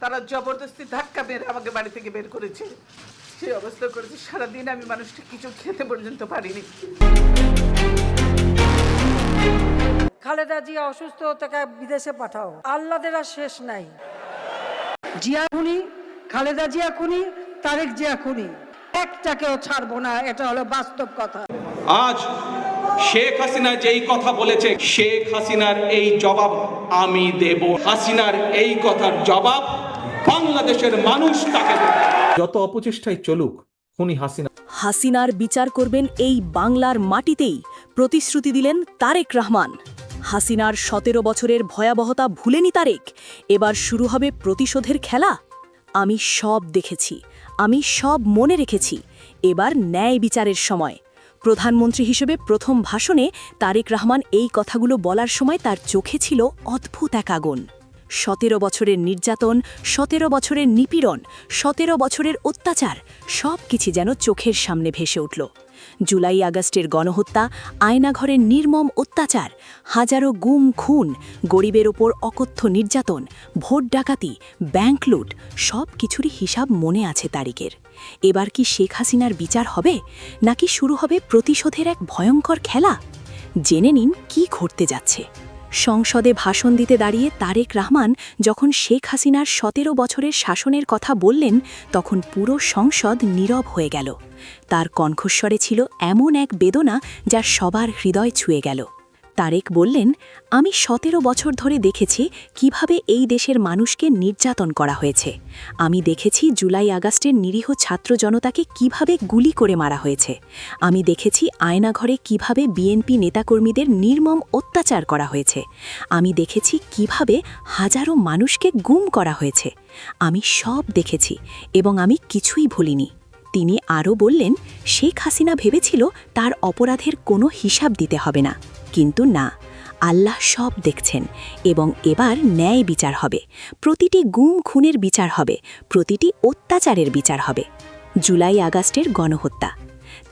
তারা জবরদস্তি ধাক্কা মেরে আমাকে বাড়ি থেকে বের করেছে। সেই অবস্থা করেছে, সারাদিন আমি মানুষটা কিছু খেতে পর্যন্ত পারিনি। খালেদা জিয়া অসুস্থ, তাকে বিদেশে পাঠাও, আল্লাদের আর শেষ নাই। জিয়া খুনি, খালেদা জিয়া খুনি, তারেক জিয়া খুনি, একটাকেও ছাড়বো না, এটা হলো বাস্তব কথা। আজ শেখ হাসিনা যেই কথা বলেছে, শেখ হাসিনার এই জবাব আমি দেব। হাসিনার এই কথার জবাব বাংলাদেশের মানুষ তাকে দেবে। যত অপচেষ্টাই চলুক, খুনি হাসিনার বিচার করবেন এই বাংলার মাটিতেই, প্রতিশ্রুতি দিলেন তারেক রহমান। হাসিনার 17 বছরের ভয়াবহতা ভুলেনি তারেক। এবার শুরু হবে প্রতিশোধের খেলা। আমি সব দেখেছি, আমি সব মনে রেখেছি। এবার ন্যায় বিচারের সময়। প্রধানমন্ত্রী হিসেবে প্রথম ভাষণে তারেক রহমান এই কথাগুলো বলার সময় তার চোখে ছিল অদ্ভুত এক আগুন। 17 বছরের নির্যাতন, 17 বছরের নিপীড়ন, 17 বছরের অত্যাচার, সব কিছু যেন চোখের সামনে ভেসে উঠল। জুলাই আগস্টের গণহত্যা, আয়নাঘরের নির্মম অত্যাচার, হাজারো গুম খুন, গরিবের ওপর অকথ্য নির্যাতন, ভোট ডাকাতি, ব্যাংক লুট, সব কিছুরই হিসাব মনে আছে তারিকের। এবার কি শেখ হাসিনার বিচার হবে, নাকি শুরু হবে প্রতিশোধের এক ভয়ঙ্কর খেলা? জেনে নিন কি ঘটতে যাচ্ছে। সংসদে ভাষণ দিতে দাঁড়িয়ে তারেক রহমান যখন শেখ হাসিনার 17 বছরের শাসনের কথা বললেন, তখন পুরো সংসদ নীরব হয়ে গেল। তার কণ্ঠস্বরে ছিল এমন এক বেদনা যা সবার হৃদয় ছুঁয়ে গেল। তারেক বললেন, আমি 17 বছর ধরে দেখেছি কিভাবে এই দেশের মানুষকে নির্যাতন করা হয়েছে। আমি দেখেছি জুলাই আগস্টের নিরীহ ছাত্র জনতাকে কিভাবে গুলি করে মারা হয়েছে। আমি দেখেছি আয়নাঘরে কিভাবে বিএনপি নেতাকর্মীদের নির্মম অত্যাচার করা হয়েছে। আমি দেখেছি কিভাবে হাজারো মানুষকে গুম করা হয়েছে। আমি সব দেখেছি এবং আমি কিছুই ভুলিনি। তিনি আরও বললেন, শেখ হাসিনা ভেবেছিল তার অপরাধের কোনো হিসাব দিতে হবে না, কিন্তু না, আল্লাহ সব দেখছেন এবং এবার ন্যায় বিচার হবে। প্রতিটি গুম খুনের বিচার হবে, প্রতিটি অত্যাচারের বিচার হবে। জুলাই আগস্টের গণহত্যা।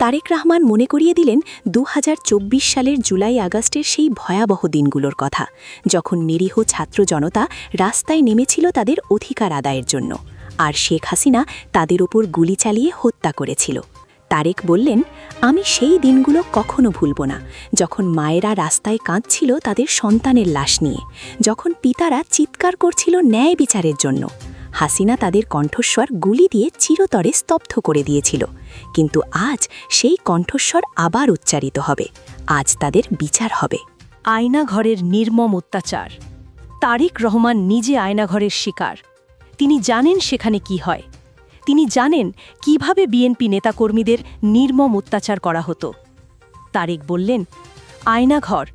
তারেক রহমান মনে করিয়ে দিলেন 2024 সালের জুলাই আগস্টের সেই ভয়াবহ দিনগুলোর কথা, যখন নিরীহ ছাত্র জনতা রাস্তায় নেমেছিল তাদের অধিকার আদায়ের জন্য, আর শেখ হাসিনা তাদের ওপর গুলি চালিয়ে হত্যা করেছিল। তারেক বললেন, আমি সেই দিনগুলো কখনো ভুলব না, যখন মায়েরা রাস্তায় কাঁদছিল তাদের সন্তানের লাশ নিয়ে, যখন পিতারা চিৎকার করছিল ন্যায় বিচারের জন্য। হাসিনা তাদের কণ্ঠস্বর গুলি দিয়ে চিরতরে স্তব্ধ করে দিয়েছিল, কিন্তু আজ সেই কণ্ঠস্বর আবার উচ্চারিত হবে। আজ তাদের বিচার হবে। আয়নাঘরের নির্মম অত্যাচার। তারেক রহমান নিজে আয়নাঘরের শিকার। তিনি জানেন সেখানে কি হয়। তিনি জানেন কিভাবে বিএনপি নেতাকর্মীদের নির্মম অত্যাচার করা হতো। তারেক বললেন, আয়নাঘর,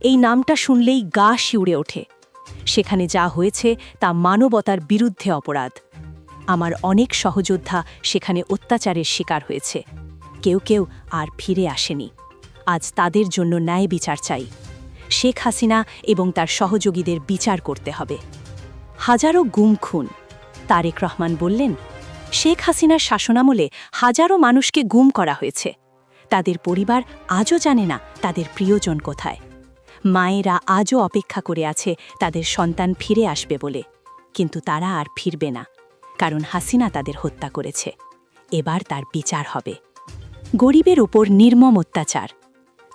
এই নামটা শুনলেই গা শিউরে ওঠে। সেখানে যা হয়েছে তা মানবতার বিরুদ্ধে অপরাধ। আমার অনেক সহযোদ্ধা সেখানে অত্যাচারের শিকার হয়েছে। কেউ কেউ আর ফিরে আসেনি। আজ তাদের জন্য ন্যায় বিচার চাই। শেখ হাসিনা এবং তার সহযোগীদের বিচার করতে হবে। হাজারো গুম খুন। তারেক রহমান বললেন, শেখ হাসিনার শাসনামলে হাজারো মানুষকে গুম করা হয়েছে। তাদের পরিবার আজও জানে না তাদের প্রিয়জন কোথায়। মায়েরা আজও অপেক্ষা করে আছে তাদের সন্তান ফিরে আসবে বলে, কিন্তু তারা আর ফিরবে না, কারণ হাসিনা তাদের হত্যা করেছে। এবার তার বিচার হবে। গরিবের ওপর নির্মম অত্যাচার।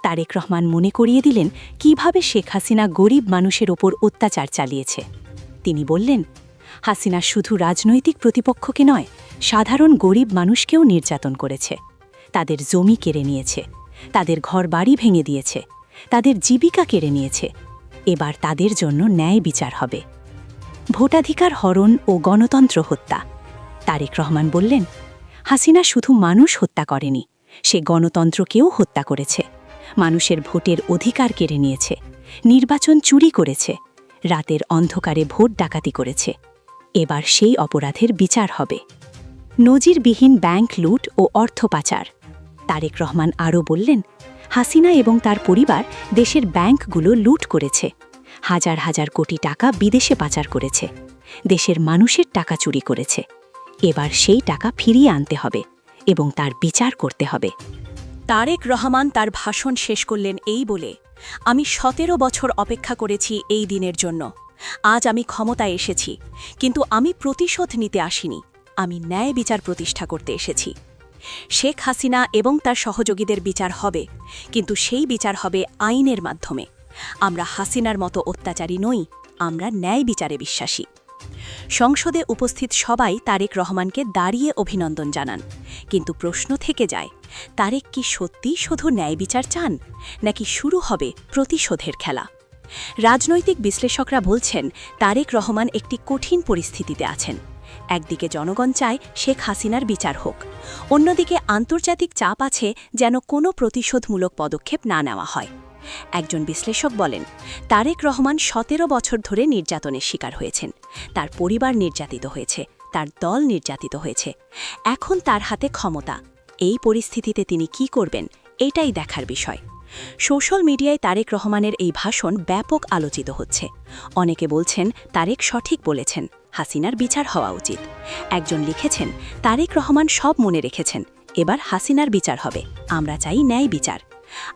তারেক রহমান মনে করিয়ে দিলেন কিভাবে শেখ হাসিনা গরিব মানুষের ওপর অত্যাচার চালিয়েছে। তিনি বললেন, হাসিনা শুধু রাজনৈতিক প্রতিপক্ষকে নয়, সাধারণ গরিব মানুষকেও নির্যাতন করেছে। তাদের জমি কেড়ে নিয়েছে, তাদের ঘর বাড়ি ভেঙে দিয়েছে, তাদের জীবিকা কেড়ে নিয়েছে। এবার তাদের জন্য ন্যায় বিচার হবে। ভোটাধিকার হরণ ও গণতন্ত্র হত্যা। তারেক রহমান বললেন, হাসিনা শুধু মানুষ হত্যা করেনি, সে গণতন্ত্রকেও হত্যা করেছে। মানুষের ভোটের অধিকার কেড়ে নিয়েছে, নির্বাচন চুরি করেছে, রাতের অন্ধকারে ভোট ডাকাতি করেছে। এবার সেই অপরাধের বিচার হবে। নজিরবিহীন ব্যাংক লুট ও অর্থ পাচার। তারেক রহমান আরও বললেন, হাসিনা এবং তার পরিবার দেশের ব্যাংকগুলো লুট করেছে, হাজার হাজার কোটি টাকা বিদেশে পাচার করেছে, দেশের মানুষের টাকা চুরি করেছে। এবার সেই টাকা ফিরিয়ে আনতে হবে এবং তার বিচার করতে হবে। তারেক রহমান তার ভাষণ শেষ করলেন এই বলে, আমি 17 বছর অপেক্ষা করেছি এই দিনের জন্য। আজ আমি ক্ষমতায় এসেছি, কিন্তু আমি প্রতিশোধ নিতে আসিনি, আমি ন্যায় বিচার প্রতিষ্ঠা করতে এসেছি। শেখ হাসিনা এবং তার সহযোগীদের বিচার হবে, কিন্তু সেই বিচার হবে আইনের মাধ্যমে। আমরা হাসিনার মতো অত্যাচারী নই, আমরা ন্যায় বিচারে বিশ্বাসী। সংসদে উপস্থিত সবাই তারেক রহমানকে দাঁড়িয়ে অভিনন্দন জানান, কিন্তু প্রশ্ন থেকে যায়, তারেক কি সত্যিই শুধু ন্যায় বিচার চান, নাকি শুরু হবে প্রতিশোধের খেলা? রাজনৈতিক বিশ্লেষকরা বলছেন তারেক রহমান একটি কঠিন পরিস্থিতিতে আছেন। একদিকে জনগণ চায় শেখ হাসিনার বিচার হোক, অন্যদিকে আন্তর্জাতিক চাপ আছে যেন কোনো প্রতিশোধমূলক পদক্ষেপ না নেওয়া হয়। একজন বিশ্লেষক বলেন, তারেক রহমান 17 বছর ধরে নির্যাতনের শিকার হয়েছেন, তার পরিবার নির্যাতিত হয়েছে, তার দল নির্যাতিত হয়েছে। এখন তার হাতে ক্ষমতা, এই পরিস্থিতিতে তিনি কি করবেন, এটাই দেখার বিষয়। সোশ্যাল মিডিয়ায় তারেক রহমানের এই ভাষণ ব্যাপক আলোচিত হচ্ছে। অনেকে বলছেন তারেক সঠিক বলেছেন, হাসিনার বিচার হওয়া উচিত। একজন লিখেছেন, তারেক রহমান সব মনে রেখেছেন, এবার হাসিনার বিচার হবে, আমরা চাই ন্যায় বিচার।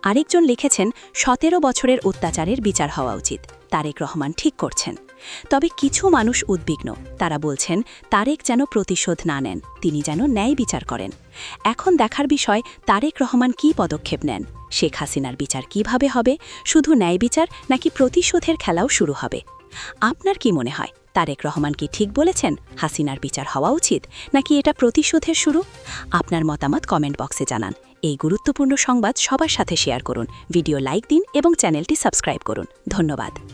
আরেকজন লিখেছেন, 17 বছরের অত্যাচারের বিচার হওয়া উচিত, তারেক রহমান ঠিক করছেন। তবে কিছু মানুষ উদ্বিগ্ন, তারা বলছেন তারেক যেন প্রতিশোধ না নেন, তিনি যেন ন্যায় বিচার করেন। এখন দেখার বিষয় তারেক রহমান কী পদক্ষেপ নেন। শেখ হাসিনার বিচার কিভাবে হবে, শুধু ন্যায় বিচার নাকি প্রতিশোধের খেলাও শুরু হবে? আপনার কি মনে হয়, তারেক রহমান কি ঠিক বলেছেন, হাসিনার বিচার হওয়া উচিত, নাকি এটা প্রতিশোধের শুরু? আপনার মতামত কমেন্ট বক্সে জানান। এই গুরুত্বপূর্ণ সংবাদ সবার সাথে শেয়ার করুন, ভিডিও লাইক দিন এবং চ্যানেলটি সাবস্ক্রাইব করুন। ধন্যবাদ।